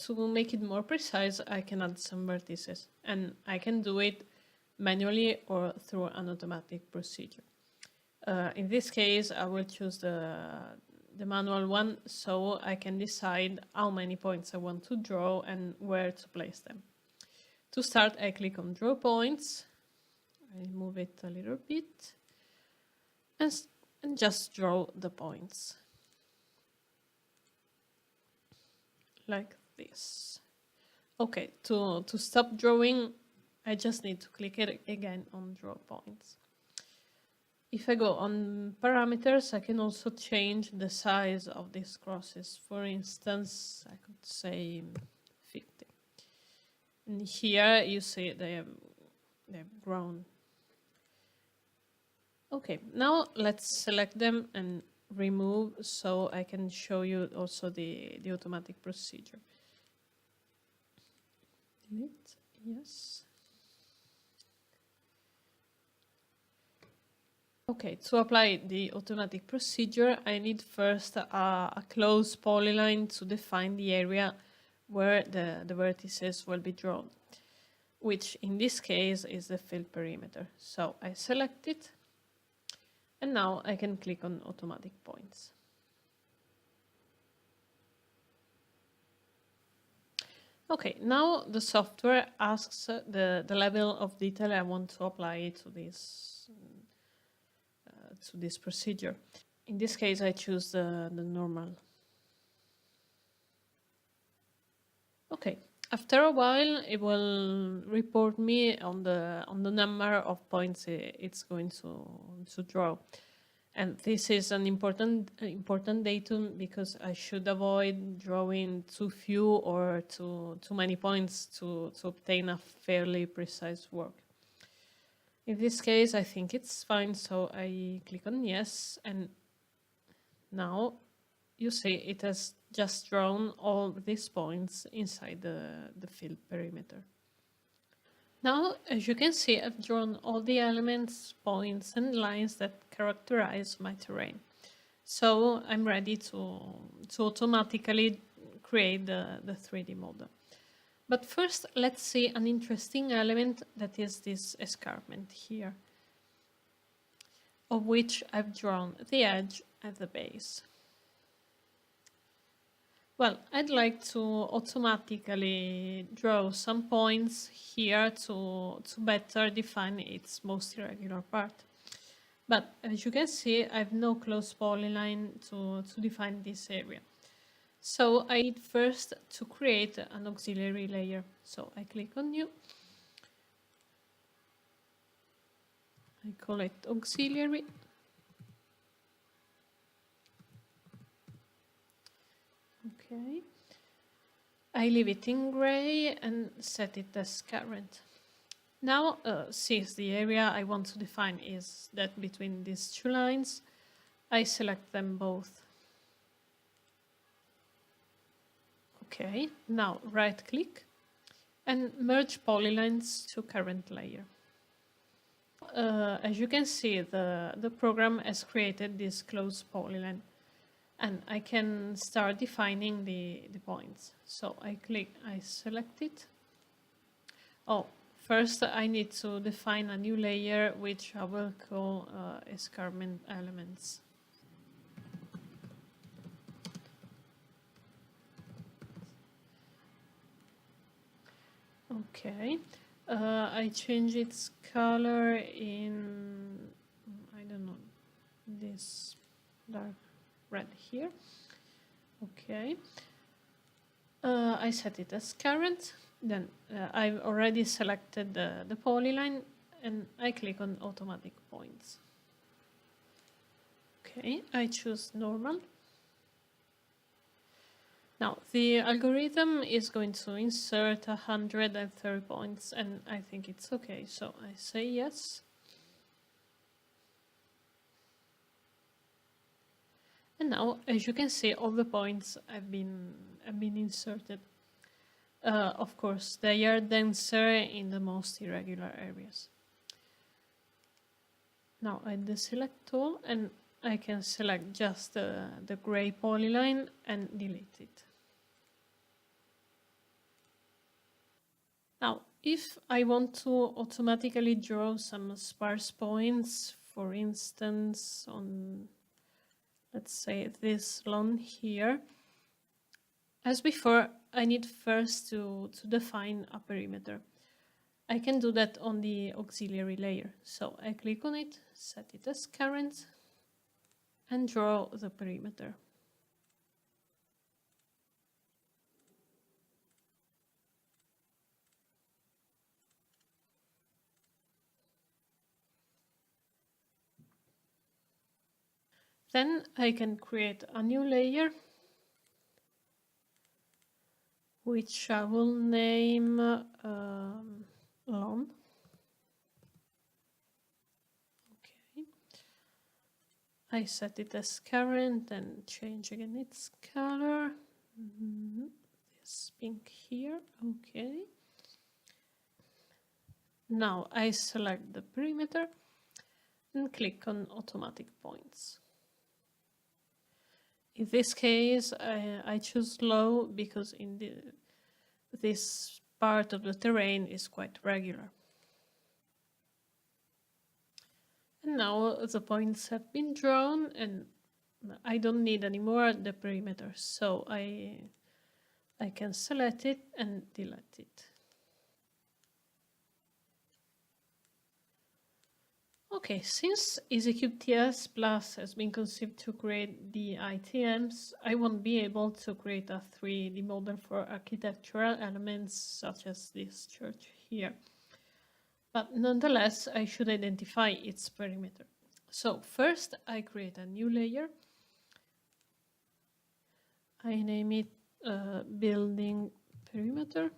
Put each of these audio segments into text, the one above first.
to make it more precise, I can add some vertices, and I can do it manually or through an automatic procedure. In this case, I will choose the manual one, so I can decide how many points I want to draw and where to place them. To start, I click on Draw Points. I move it a little bit and just draw the points. Like this. Okay, to stop drawing, I just need to click it again on Draw Points. If I go on Parameters, I can also change the size of these crosses. For instance, I could say 50. And here you see they've grown. Okay, now let's select them and remove so I can show you also the automatic procedure. Delete, yes. Okay, to apply the automatic procedure, I need first a closed polyline to define the area where the vertices will be drawn, which in this case is the fill perimeter. So I select it, and now I can click on automatic points. Okay, now the software asks the level of detail I want to apply to this procedure. In this case, I choose the normal. Okay, after a while, it will report me on the number of points it's going to draw. And this is an important datum because I should avoid drawing too few or too many points to obtain a fairly precise work. In this case, I think it's fine, so I click on yes, and now you see it has just drawn all these points inside the fill perimeter. Now, as you can see, I've drawn all the elements, points, and lines that characterize my terrain. So I'm ready to automatically create the 3D model. But first, let's see an interesting element that is this escarpment here, of which I've drawn the edge at the base. Well, I'd like to automatically draw some points here to better define its most irregular part. But as you can see, I have no close polyline to define this area. So I need first to create an auxiliary layer. So I click on New. I call it auxiliary. Okay. I leave it in gray and set it as current. Now, since the area I want to define is that between these two lines, I select them both. Okay, now right-click and merge polylines to current layer. As you can see, the program has created this closed polyline, and I can start defining the points. So I select it. Oh, first I need to define a new layer, which I will call escarpment elements. Okay, I change its color in, I don't know, this dark red here. Okay, I set it as current. Then I've already selected the polyline, and I click on automatic points. Okay, I choose normal. Now, the algorithm is going to insert 130 points, and I think it's okay, so I say yes. And now, as you can see, all the points have been inserted. Of course, they are denser in the most irregular areas. Now, I deselect all, and I can select just the gray polyline and delete it. if I want to automatically draw some sparse points, for instance, on, let's say, this lawn here, as before, I need first to define a perimeter. I can do that on the auxiliary layer. So I click on it, set it as current, and draw the perimeter. Then I can create a new layer, which I will name lawn. Okay. I set it as current and change again its color. This pink here. Okay. Now I select the perimeter and click on automatic points. In this case, I choose low because in this part of the terrain is quite regular. And now the points have been drawn and I don't need anymore the perimeter, so I can select it and delete it. Okay, since EasyCUBE TS Plus has been conceived to create the ITMs, I won't be able to create a 3D model for architectural elements such as this church here. But nonetheless, I should identify its perimeter. So first, I create a new layer. I name it building perimeter.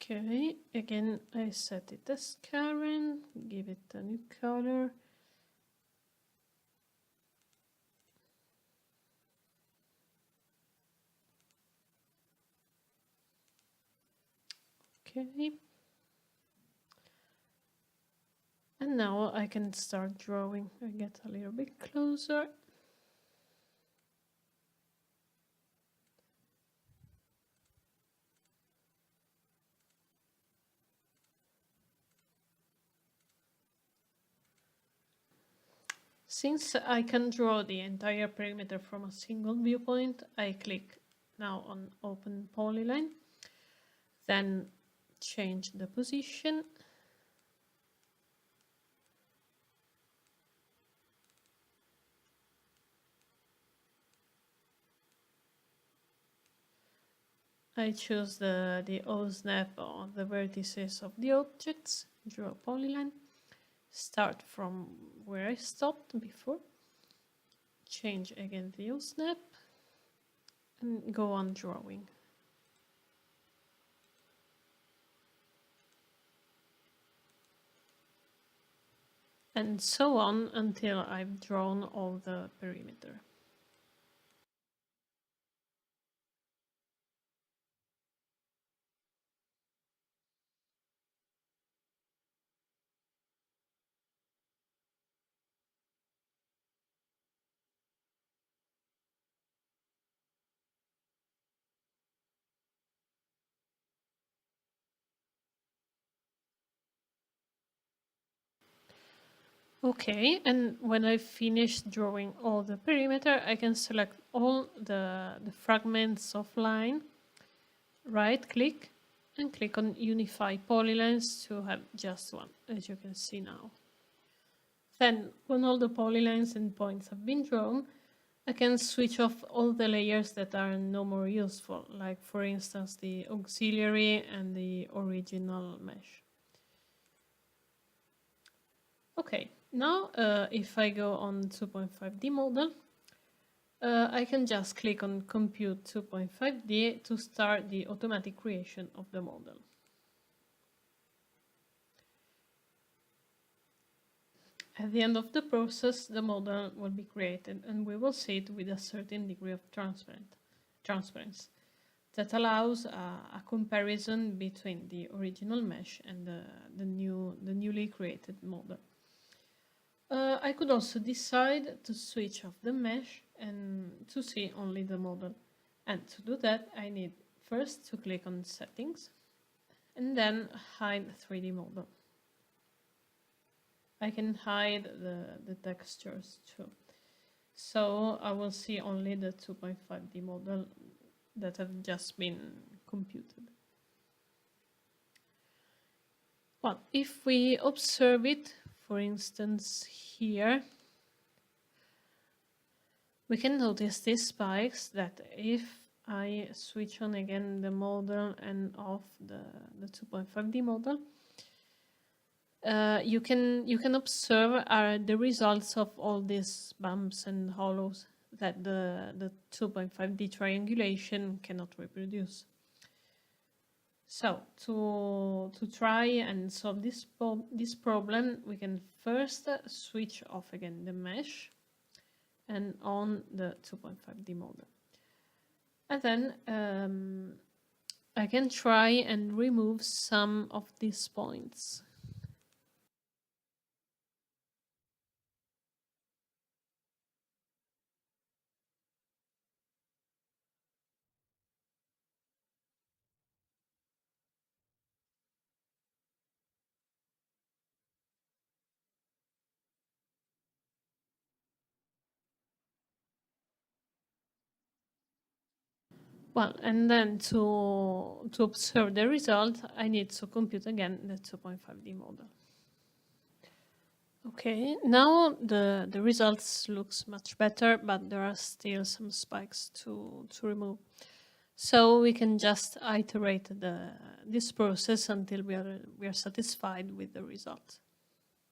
Okay, again I set it as current, give it a new color. Okay. And now I can start drawing. I get a little bit closer. Since I can draw the entire perimeter from a single viewpoint, I click now on Open Polyline, then change the position. I choose the O snap on the vertices of the objects, draw a polyline, start from where I stopped before, change again the O snap, and go on drawing. And so on until I've drawn all the perimeter. Okay, and when I finish drawing all the perimeter, I can select all the fragments of line, right click, and click on Unify Polylines to have just one, as you can see now. Then, when all the polylines and points have been drawn, I can switch off all the layers that are no more useful, like for instance the auxiliary and the original mesh. Okay, now if I go on 2.5D model, I can just click on Compute 2.5D to start the automatic creation of the model. At the end of the process, the model will be created and we will see it with a certain degree of transparency that allows a comparison between the original mesh and the newly created model. I could also decide to switch off the mesh and to see only the model. And to do that, I need first to click on settings and then hide 3D model. I can hide the textures too. So I will see only the 2.5D model that have just been computed. Well, if we observe it, for instance, here, we can notice these spikes that if I switch on again the model and off the 2.5D model, you can observe are the results of all these bumps and hollows that the 2.5D triangulation cannot reproduce. So to try and solve this problem, we can first switch off again the mesh and on the 2.5D model. And then I can try and remove some of these points. Well, and then to observe the result, I need to compute again the 2.5D model. Okay, now the results looks much better, but there are still some spikes to remove. So we can just iterate this process until we are satisfied with the result.